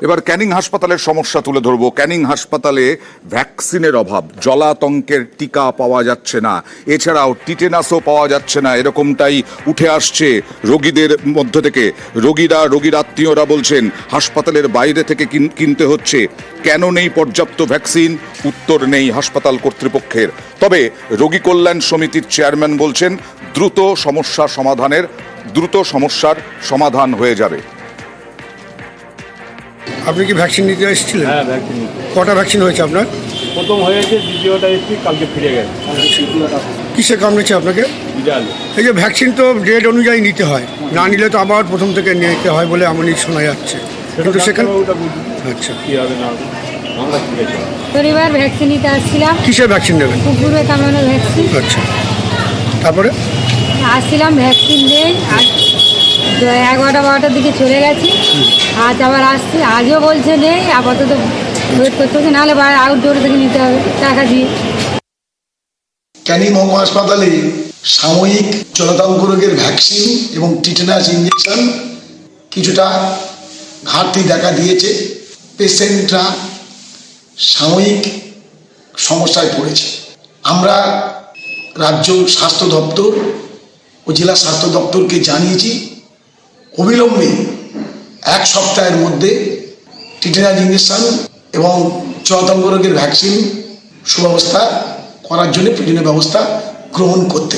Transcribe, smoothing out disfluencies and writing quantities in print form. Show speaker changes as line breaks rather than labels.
এবার ক্যানিং হাসপাতালের সমস্যা তুলে ধরবো। ক্যানিং হাসপাতালে ভ্যাকসিনের অভাব, জলাতঙ্কের টিকা পাওয়া যাচ্ছে না, এছাড়াও টিটেনাসও পাওয়া যাচ্ছে না, এরকমটাই উঠে আসছে রোগীদের মধ্য থেকে। রোগীর আত্মীয়রা বলছেন হাসপাতালের বাইরে থেকে কিনতে হচ্ছে। কেন নেই পর্যাপ্ত ভ্যাকসিন? উত্তর নেই হাসপাতাল কর্তৃপক্ষের। তবে রোগী কল্যাণ সমিতির চেয়ারম্যান বলছেন দ্রুত সমস্যার সমাধান হয়ে যাবে।
আপনি কি ভ্যাকসিন নিতে এসেছিলেন?
হ্যাঁ, ভ্যাকসিন।
কটা ভ্যাকসিন হয়েছে আপনার?
প্রথম হয়েছে, দ্বিতীয়টা এসেছি, কালকে ফিরে গেছে।
কিসে কামড়েছে আপনাকে?
বিড়ালে।
এই যে ভ্যাকসিন তো ডেট অনুযায়ী নিতে হয়, না নিলে তো আবার প্রথম থেকে নিতে হয় বলে এমনই শোনা যাচ্ছে। কিন্তু সেখানে আচ্ছা,
কী হবে না হবে আমরা ঠিক আছে।
শনিবার ভ্যাকসিন নিতে আসছিলাম।
কিসের ভ্যাকসিন নেবেন?
কুকুরে কামড়ানোর ভ্যাকসিন।
আচ্ছা, তারপরে
আসছিলাম, ভ্যাকসিন নেই। আজ 11টা-12টার দিকে চলে গেছি। আজ আবার আসছি, আজও বলছে নেই। আপাতত ওয়েট করতে হবে, নাহলে আউটডোর থেকে নিতে হবে টাকা দিয়ে।
ক্যানিং মহকুমা হাসপাতালে সাময়িক জলাতঙ্ক রোগের ভ্যাকসিন এবং টিটেনাস ইঞ্জেকশন কিছুটা ঘাটতি দেখা দিয়েছে। পেশেন্টরা সাময়িক সমস্যায় পড়েছে। আমরা রাজ্য স্বাস্থ্য দপ্তর ও জেলা স্বাস্থ্য দপ্তরকে জানিয়েছি অবিলম্বে 1 সপ্তাহের মধ্যে টিটেনাস ইঞ্জেকশন এবং জলাতঙ্ক রোগের ভ্যাকসিন সুব্যবস্থা করার জন্য প্রয়োজনীয় ব্যবস্থা গ্রহণ করতে।